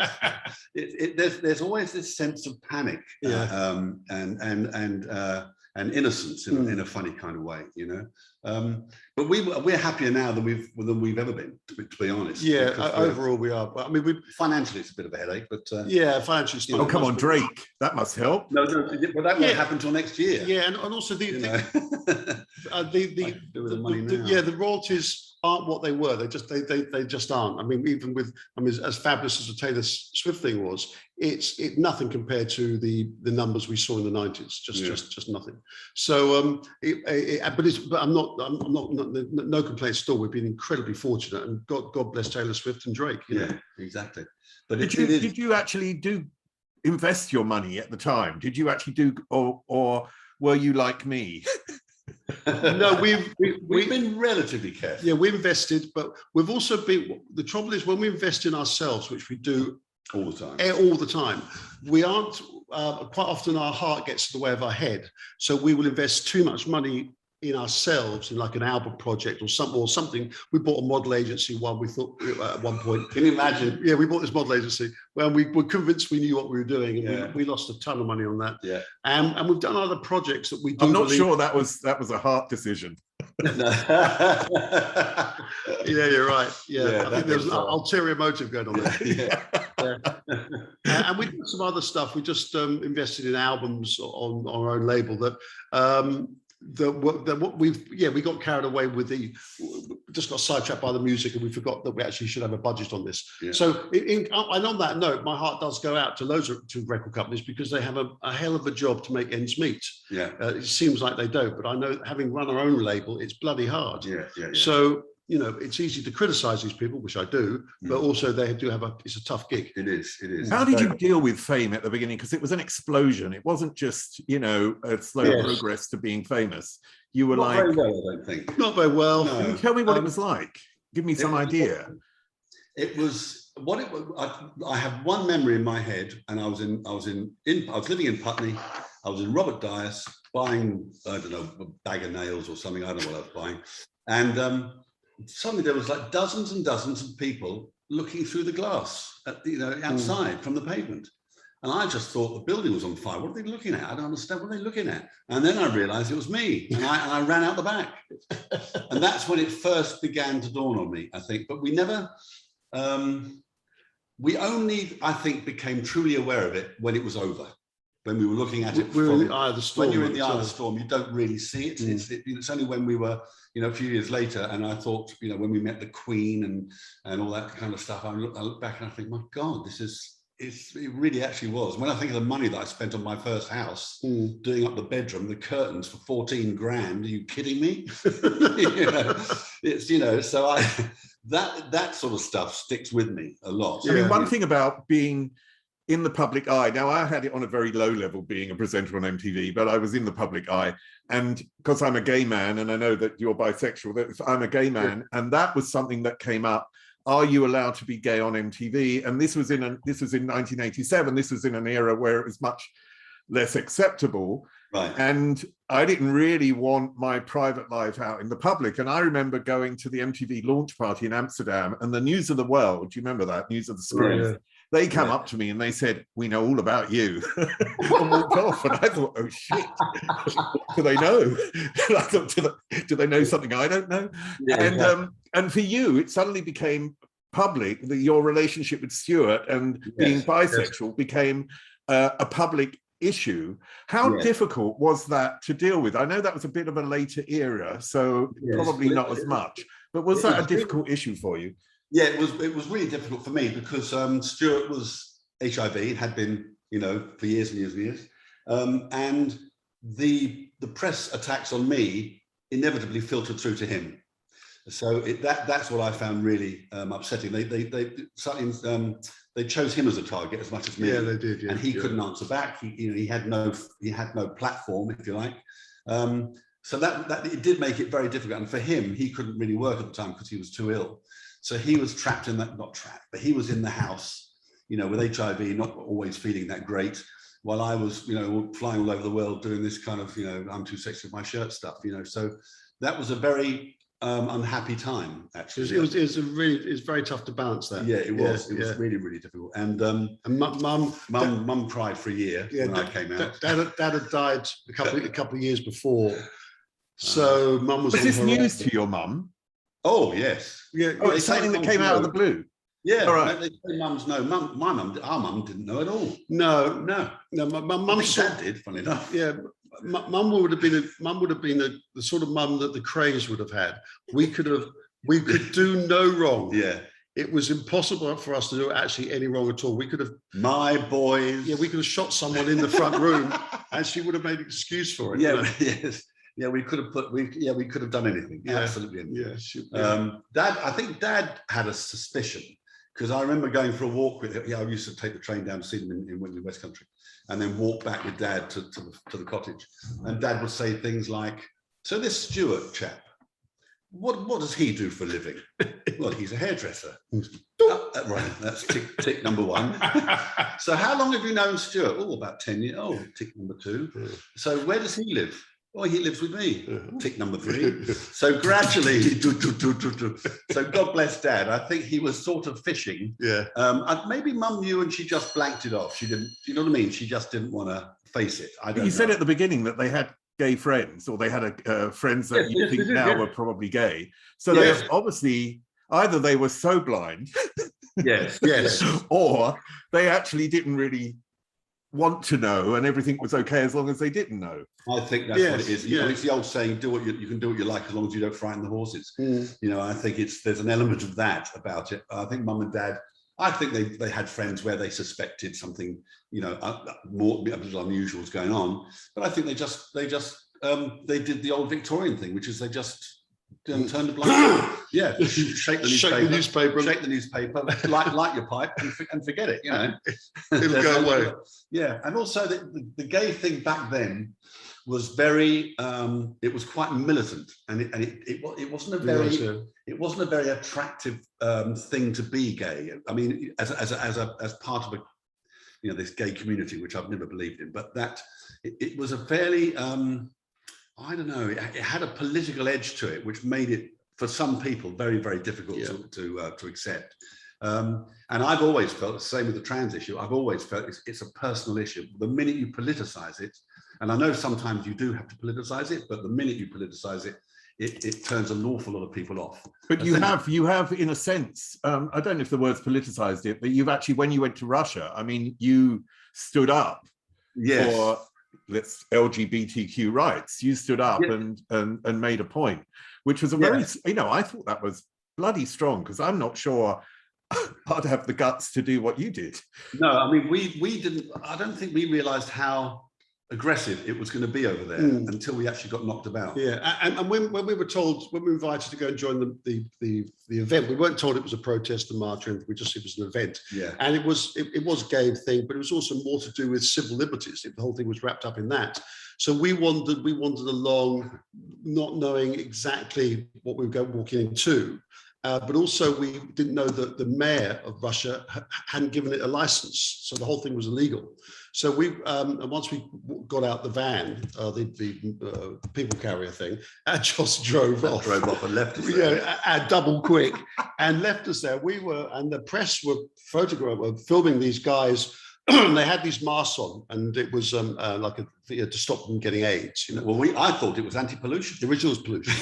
There's always this sense of panic, and innocence in a funny kind of way, you know. But we're happier now than we've ever been, to be honest. Yeah, overall we are. I mean, financially it's a bit of a headache, but financially. Oh, come on, Drake, that must help. No, but that won't happen till next year. Yeah, and also the royalties aren't what they were. They just aren't. I mean, as fabulous as the Taylor Swift thing was, it's nothing compared to the numbers we saw in the 90s. Just nothing. So, but I'm not. No complaints at all. We've been incredibly fortunate, and God bless Taylor Swift and Drake. You know? Exactly. But did you actually invest your money at the time? Did you actually do, or were you like me? No, we've been relatively careful. Yeah, we invested, but we've also been. The trouble is when we invest in ourselves, which we do all the time, we aren't. Quite often, our heart gets in the way of our head, so we will invest too much money in ourselves, in like an album project or something. We bought a model agency we thought at one point. Can you imagine? Yeah, we bought this model agency. Well, we were convinced we knew what we were doing, and we lost a ton of money on that. Yeah. And we've done other projects that we do. I'm not sure that was a heart decision. Yeah, you're right. Yeah, I think there was an ulterior motive going on there. And we did some other stuff. We just invested in albums on our own label that we got carried away with just got sidetracked by the music, and we forgot that we actually should have a budget on this. Yeah. So, and on that note, my heart does go out to loads of record companies because they have a hell of a job to make ends meet. Yeah, it seems like they don't, but I know, having run our own label, it's bloody hard. Yeah. So, you know, it's easy to criticize these people, which I do, but also they do have it's a tough gig. It is. How did you deal with fame at the beginning? Because it was an explosion. It wasn't just, you know, a slow progress to being famise. You were Not very well, I don't think. Not very well. No. Can you tell me what it was like? Give me some idea. It was what it was. I have one memory in my head, and I was living in Putney. I was in Robert Dias buying, I don't know, a bag of nails or something. I don't know what I was buying. And suddenly there was like dozens and dozens of people looking through the glass at, you know, outside from the pavement. And I just thought the building was on fire. What are they looking at? I don't understand. What are they looking at? And then I realized it was me, and I ran out the back. And that's when it first began to dawn on me, I think. But we never, we only, I think, became truly aware of it when it was over. When we were looking at it, we were in the eye of the storm. When you're in the eye of the storm, you don't really see it. It's only when we were, you know, a few years later, and I thought, you know, when we met the Queen and all that kind of stuff, I look back and I think, my God, it really actually was. When I think of the money that I spent on my first house, doing up the bedroom, the curtains for 14 grand, are you kidding me? You know, it's, you know, so that sort of stuff sticks with me a lot. I mean, one thing about being in the public eye, now I had it on a very low level being a presenter on MTV, but I was in the public eye, and because I'm a gay man, and I know that you're bisexual, that I'm a gay man, and that was something that came up. Are you allowed to be gay on MTV? And this was in 1987. This was in an era where it was much less acceptable. Right. And I didn't really want my private life out in the public. And I remember going to the MTV launch party in Amsterdam, and the News of the World, do you remember that? News of the Screens? Yeah. They came up to me and they said, "We know all about you," and walked off. And I thought, oh shit, do they know? I thought, do they know something I don't know? And for you, it suddenly became public that your relationship with Stuart and being bisexual became a public issue. How difficult was that to deal with? I know that was a bit of a later era, so probably not as much. But was that a difficult issue for you? Yeah, it was really difficult for me because Stuart was HIV, had been, you know, for years and years and years. And the press attacks on me inevitably filtered through to him. So that's what I found really upsetting. They chose him as a target as much as me. Yeah, they did. Yeah, and he couldn't answer back. He had no platform, if you like. So that it did make it very difficult. And for him, he couldn't really work at the time because he was too ill. So he was trapped in that, not trapped, but he was in the house, you know, with HIV, not always feeling that great, while I was, you know, flying all over the world doing this kind of, you know, I'm too sexy with my shirt stuff, you know. So that was a very unhappy time, actually. It was very tough to balance that. Yeah, it was. It was really, really difficult. And mum cried for a year when I came out. Dad had died a couple of years before, so mum was. Was this news to your mum? Oh yes. Yeah. Oh, it's something that came out of the blue. Yeah. All right. They say mums know. Our mum didn't know at all. No. My mum did. Funny enough. Yeah. Mum would have been the sort of mum that the Cranes would have had. We could do no wrong. Yeah. It was impossible for us to do actually any wrong at all. We could have. My boys. Yeah, we could have shot someone in the front room, and she would have made an excuse for it. Yeah. You know? Yes. Yeah, we could have done anything. Yeah, absolutely anything. I think Dad had a suspicion because I remember going for a walk with him. Yeah, I used to take the train down to see them in Wembley West Country, and then walk back with Dad to the cottage. And Dad would say things like, "So this Stuart chap, what does he do for a living?" "Well, he's a hairdresser." Right, that's tick number one. "So how long have you known Stuart?" "Oh, about 10 years. Oh, tick number two. So where does he live?" "Oh, he lives with me." Tick number three. So gradually, so God bless Dad. I think he was sort of fishing. Yeah. Maybe Mum knew and she just blanked it off. She didn't. You know what I mean? She just didn't want to face it. I don't know. You said at the beginning that they had gay friends, or they had friends that you think now were probably gay. So they obviously either they were so blind, yes, or they actually didn't really want to know, and everything was okay as long as they didn't know. I think that's what it is. You know, it's the old saying, "Do what you can do what you like as long as you don't frighten the horses." You know, I think there's an element of that about it. I think Mum and Dad, I think they had friends where they suspected something, you know, more a little unusual was going on. But I think they did the old Victorian thing, which is they just turn the blind. Yeah, shake the newspaper, light your pipe, and forget it. You know, it'll go away. Yeah, and also the gay thing back then was very. It was quite militant, and it wasn't a very attractive thing to be gay. I mean, as part of this gay community, which I've never believed in, but that it was a fairly I don't know, it had a political edge to it, which made it, for some people, very, very difficult to accept. And I've always felt the same with the trans issue. I've always felt it's a personal issue. The minute you politicize it, and I know sometimes you do have to politicize it, but the minute you politicize it, it turns an awful lot of people off. But you have, in a sense, I don't know if the word's politicized it, but you've actually, when you went to Russia, I mean, you stood up for LGBTQ rights. You stood up and made a point, which was a very, I thought that was bloody strong, because I'm not sure I'd have the guts to do what you did. No, I mean, we didn't, I don't think we realized how aggressive it was going to be over there until we actually got knocked about. Yeah, and when we were told, when we were invited to go and join the event, we weren't told it was a protest, a march, or anything. We just, it was an event. Yeah, and it was a gay thing, but it was also more to do with civil liberties. The whole thing was wrapped up in that. So we wandered along, not knowing exactly what we were walking into. But also we didn't know that the mayor of Russia hadn't given it a license, so the whole thing was illegal. So and once we got out the van, the people carrier thing, and just drove off and left us there. Yeah, double quick, and left us there. And the press were filming these guys. They had these masks on, and it was like to stop them getting AIDS. You know? Well, I thought it was anti-pollution. The original was pollution.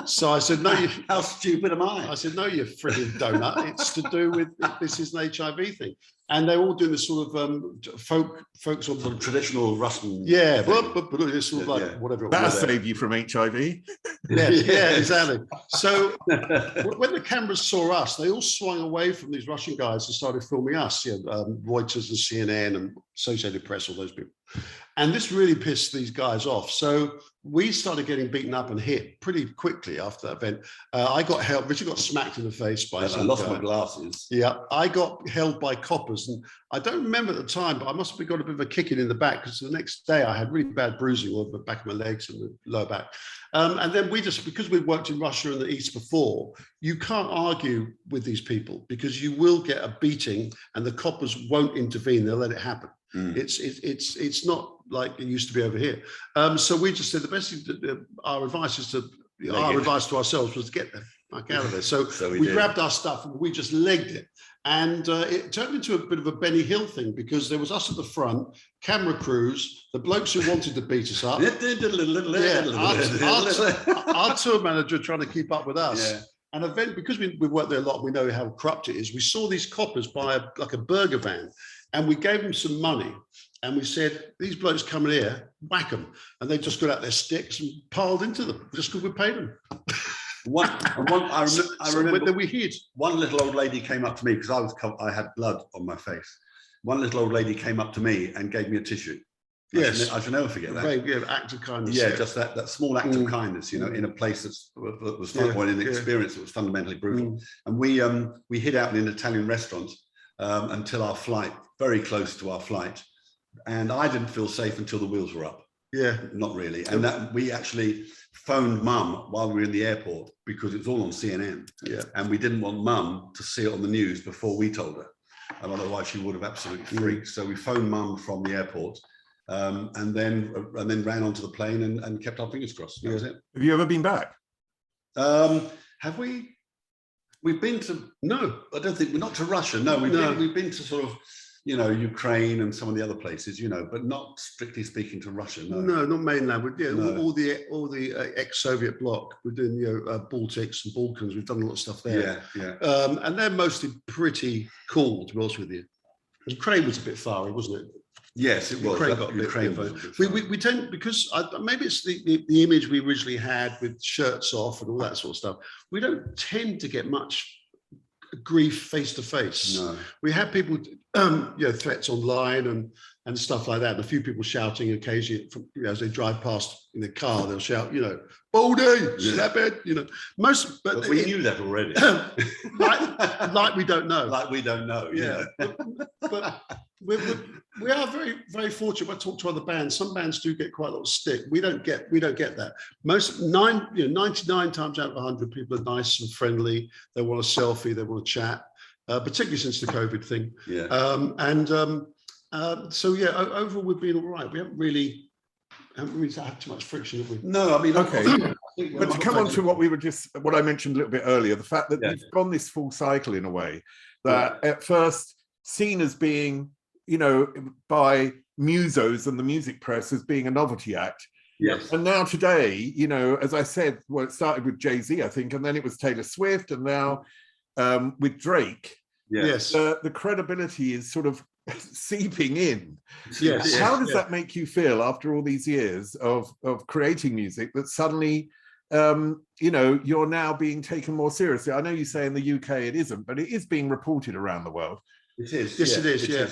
So I said, no, how stupid am I? I said, no, you frigging donut. It's to do with, this is an HIV thing. And they're all doing this sort of folk sort of traditional Russian. Yeah, but it's sort of like whatever. That'll save you from HIV. Yeah, exactly. So when the cameras saw us, they all swung away from these Russian guys and started filming us. Reuters and CNN and Associated Press, all those people. And this really pissed these guys off. So we started getting beaten up and hit pretty quickly after that event. I got held, Richard got smacked in the face by some I lost guy. my glasses. Yeah, I got held by coppers. And I don't remember at the time, but I must have got a bit of a kicking in the back, because the next day I had really bad bruising over the back of my legs and the lower back. And then because we worked in Russia and the East before, you can't argue with these people, because you will get a beating and the coppers won't intervene. They'll let it happen. It's not like it used to be over here. So we just said the best thing, our advice to ourselves was to get the fuck out of there. So we grabbed our stuff and we just legged it. And it turned into a bit of a Benny Hill thing, because there was us at the front, camera crews, the blokes who wanted to beat us up. Our tour manager trying to keep up with us. Yeah. And event, because we worked there a lot, we know how corrupt it is. We saw these coppers buy a burger van, and we gave them some money. And we said, these blokes coming here, whack them. And they just got out their sticks and piled into them, just because we paid them. I remember we hid. One little old lady came up to me, because I had blood on my face. One little old lady came up to me and gave me a tissue. Yes, I shall never forget that. Very act of kindness. Yeah, just that small act of kindness, in a place that was in an experience that was fundamentally brutal. And we hid out in an Italian restaurant until our flight, very close to our flight, and I didn't feel safe until the wheels were up. Yeah, not really. And that we actually phoned Mum while we were in the airport, because it was all on CNN. Yeah, and we didn't want Mum to see it on the news before we told her, and otherwise she would have absolutely freaked. So we phoned Mum from the airport. And then ran onto the plane and kept our fingers crossed. That was it. Have you ever been back? Have we? We've been to, no, I don't think, we're not to Russia. No, we've been to sort of, Ukraine and some of the other places, but not strictly speaking to Russia. No, not mainland. All the ex-Soviet bloc. We're doing Baltics and Balkans. We've done a lot of stuff there. Yeah. And they're mostly pretty cool, to be honest with you. Ukraine was a bit far, wasn't it? Yes, it was. Ukraine got a bit. We tend, because maybe it's the image we originally had with shirts off and all that sort of stuff. We don't tend to get much grief face to face. No. We have people, threats online, and and stuff like that. And a few people shouting occasionally from, as they drive past in the car, they'll shout, Baldy, slap it, But we knew that already. like we don't know. Like we don't know. Yeah. But we are very, very fortunate. When I talk to other bands, some bands do get quite a lot of stick. We don't get that. 99 times out of 100, people are nice and friendly. They want a selfie, they want to chat, particularly since the COVID thing. Yeah. Overall we've been all right. We haven't really had too much friction, have we? No, I mean, okay. But to come on to what I mentioned a little bit earlier, the fact that you've gone this full cycle in a way that at first seen as being, by musos and the music press as being a novelty act. Yes. And now today, as I said, well, it started with Jay-Z, I think, and then it was Taylor Swift, and now with Drake. Yes. The credibility is sort of seeping in. Yes. How does that make you feel after all these years of creating music that suddenly, you're now being taken more seriously? I know you say in the UK it isn't, but it is being reported around the world. It is. Yes, it is. Yeah.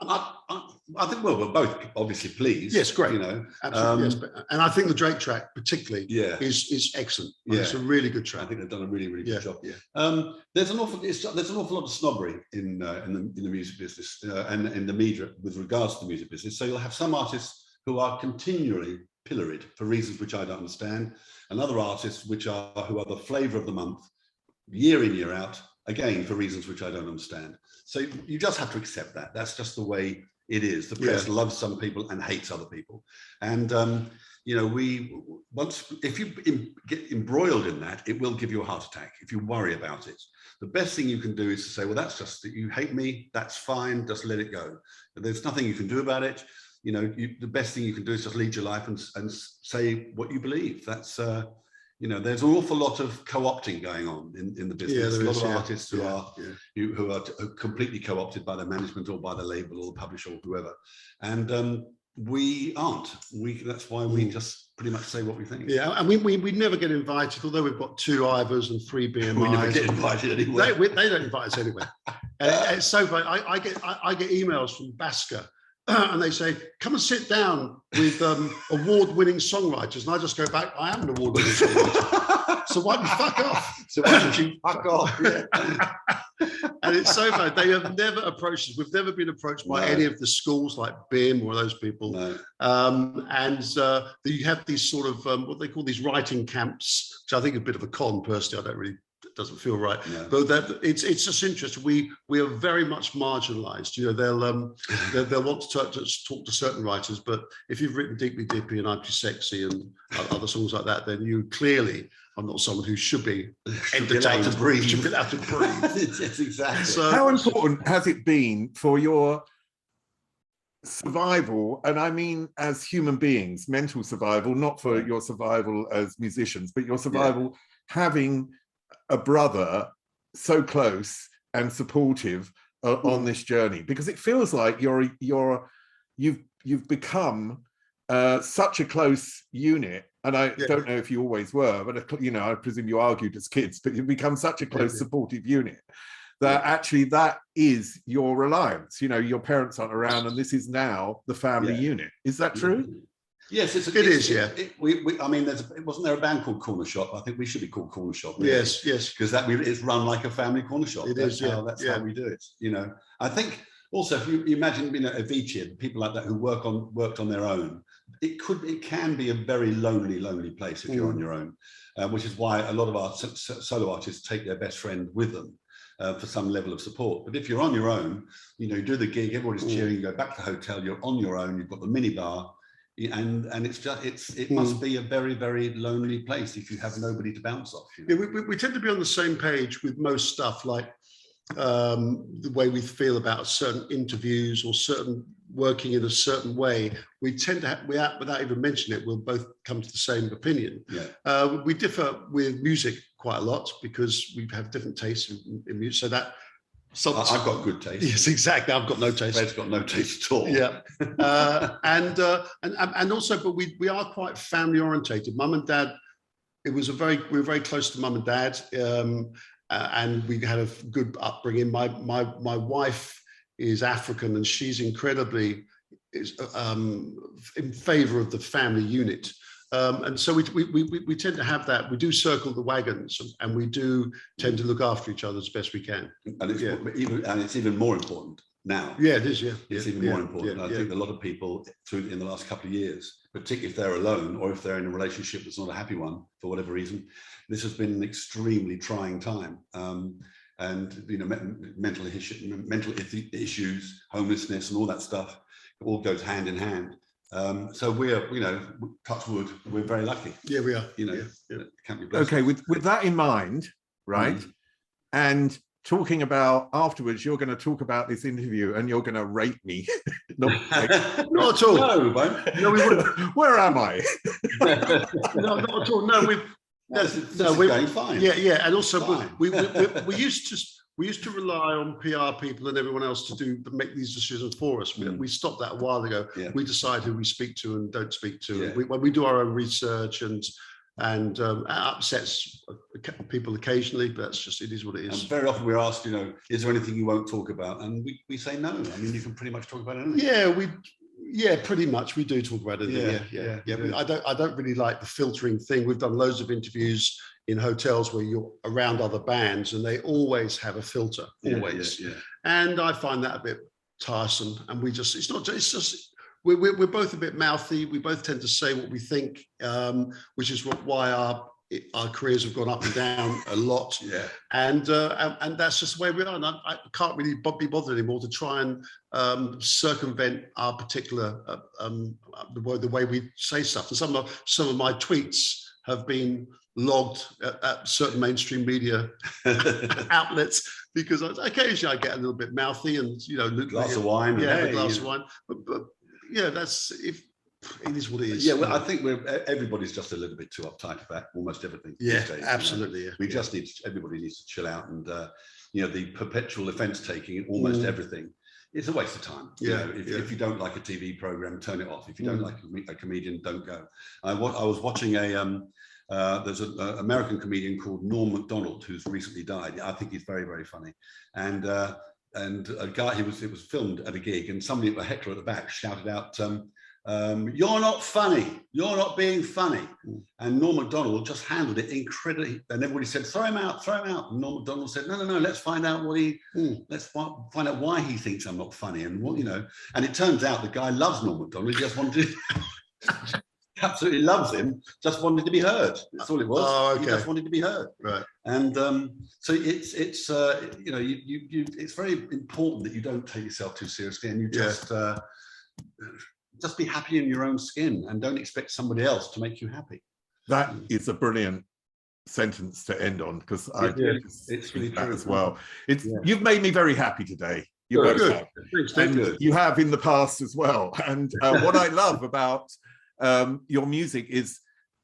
I think we're both obviously pleased. Yes, great. Absolutely. Yes. And I think the Drake track particularly is excellent. Yeah. It's a really good track. I think they've done a really, really good job. Yeah. There's an awful lot of snobbery in the music business and in the media with regards to the music business. So you'll have some artists who are continually pilloried for reasons which I don't understand, and other artists who are the flavour of the month, year in, year out, again for reasons which I don't understand. So you just have to accept that. That's just the way it is. The press loves some people and hates other people. And if you get embroiled in that, it will give you a heart attack if you worry about it. The best thing you can do is to say, well, that's just that you hate me. That's fine. Just let it go. There's nothing you can do about it. The best thing you can do is just lead your life and say what you believe. That's there's an awful lot of co-opting going on in the business. A lot of artists who are completely co-opted by their management or by the label or the publisher or whoever. And we aren't. That's why we just pretty much say what we think. Yeah, and we never get invited, although we've got 2 Ivors and 3 BMIs. We never get invited anywhere. They don't invite us anywhere. And it's so funny. I get emails from Basker. And they say, come and sit down with award-winning songwriters. And I just go back, I am an award-winning songwriter. So why don't you fuck off? So why don't you fuck off? Yeah. And it's so funny. They have never approached us. We've never been approached by any of the schools like BIM or those people. No. You have these sort of, what they call these writing camps, which I think is a bit of a con, personally. It doesn't feel right, but it's just interesting. We are very much marginalised. They'll want to talk to certain writers, but if you've written Deeply Dippy and I'm Too Sexy and other songs like that, then you clearly are not someone who should be entertained to breathe. Should be allowed to breathe. Yes, exactly. So, how important has it been for your survival, and I mean as human beings, mental survival, not for your survival as musicians, but your survival having a brother so close and supportive on this journey? Because it feels like you've become such a close unit, and I don't know if you always were, but I presume you argued as kids, but you've become such a close supportive unit that actually that is your reliance. Your parents aren't around, and this is now the family unit. Is that true? Yes, it is. I mean, wasn't there a band called Corner Shop? I think we should be called Corner Shop. Really, yes, because it's run like a family corner shop. That's how we do it. I think also if you imagine, Avicii and people like that who worked on their own, it can be a very lonely place if you're on your own, which is why a lot of our solo artists take their best friend with them. For some level of support. But if you're on your own, you do the gig, everybody's cheering, you go back to the hotel, you're on your own, you've got the minibar, and it must be a very, very lonely place if you have nobody to bounce off. We tend to be on the same page with most stuff, like the way we feel about certain interviews or certain working in a certain way. We tend to have, without even mentioning it, we'll both come to the same opinion. We differ with music quite a lot because we have different tastes in music. So that I've got good taste. Yes, exactly. I've got no taste. Fred's got no taste at all. Yeah, and also, but we are quite family orientated. Mum and Dad. We were very close to Mum and Dad, and we had a good upbringing. My wife is African, and she's incredibly is in favour of the family unit. And so we tend to have that. We do circle the wagons, and we do tend to look after each other as best we can. And it's even more important now. Yeah, it is. Yeah, it's even more important. I think a lot of people in the last couple of years, particularly if they're alone or if they're in a relationship that's not a happy one for whatever reason, this has been an extremely trying time. And mental issues, homelessness, and all that stuff, it all goes hand in hand. So we're, touch wood, we're very lucky. Yeah, we are. Can't be blessed. Okay, with that in mind, right? And talking about afterwards, you're going to talk about this interview and you're going to rate me. Not at all. No, we won't. No, we wouldn't. Where am I? No, not at all. No, we're going fine. Yeah, and also we used to rely on PR people and everyone else to make these decisions for us. We stopped that a while ago. Yeah. We decide who we speak to and don't speak to. Yeah. When we do our own research, and it upsets people occasionally, but it is what it is. And very often we're asked, is there anything you won't talk about? And we say no. I mean, you can pretty much talk about anything. Yeah, pretty much. We do talk about it. Yeah. I don't really like the filtering thing. We've done loads of interviews in hotels where you're around other bands, and they always have a filter, always. Yeah. And I find that a bit tiresome. And we're both a bit mouthy. We both tend to say what we think, which is why our careers have gone up and down a lot. Yeah. And that's just the way we are. And I can't really be bothered anymore to try and circumvent our particular the way we say stuff. And some of my tweets have been logged at certain mainstream media outlets, because occasionally I get a little bit mouthy and glass of wine. Yeah, a glass of wine. But it is what it is. Yeah, well, I think everybody's just a little bit too uptight about almost everything. Yeah, absolutely. Yeah. We just everybody needs to chill out, and the perpetual offence taking in almost everything. It's a waste of time. If you don't like a TV program, turn it off. If you don't like a comedian, don't go. I was watching there's an American comedian called Norm Macdonald who's recently died. I think he's very, very funny. And a guy, it was filmed at a gig, and somebody, a heckler at the back, shouted out, "You're not funny. You're not being funny." And Norm Macdonald just handled it incredibly. And everybody said, "Throw him out, throw him out." And Norm Macdonald said, "No, let's find out let's find out why he thinks I'm not funny." And and it turns out the guy loves Norm Macdonald. He just wanted to, absolutely loves him, just wanted to be heard. That's all it was. Oh, okay. He just wanted to be heard. Right. And so it's very important that you don't take yourself too seriously, and you just be happy in your own skin, and don't expect somebody else to make you happy. That is a brilliant sentence to end on, because it's really true as well. You've made me very happy today. You both have. And you have in the past as well. And what I love about your music is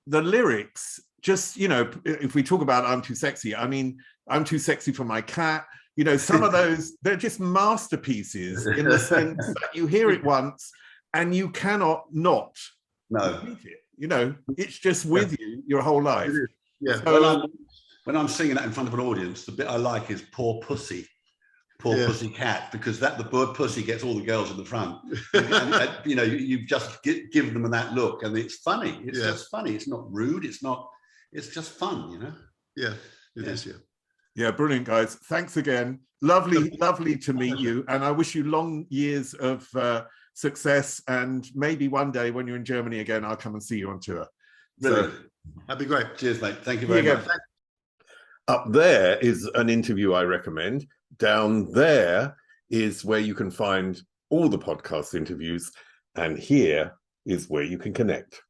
the lyrics. Just, if we talk about "I'm too sexy," I mean, "I'm too sexy for my cat." Some of those, they're just masterpieces in the sense that you hear it once and you cannot not repeat it. It's just with you your whole life. Yeah. So, when I'm singing that in front of an audience, the bit I like is "Poor Pussy." Poor pussy cat, because the word pussy gets all the girls in the front. And, you've just given them that look, and it's funny. It's just funny. It's not rude. It's just fun, Yeah, it is. Yeah, brilliant, guys. Thanks again. Lovely to meet you. And I wish you long years of success. And maybe one day when you're in Germany again, I'll come and see you on tour. Brilliant. So, that'd be great. Cheers, mate. Thank you very much. Up there is an interview I recommend. Down there is where you can find all the podcast interviews, and here is where you can connect.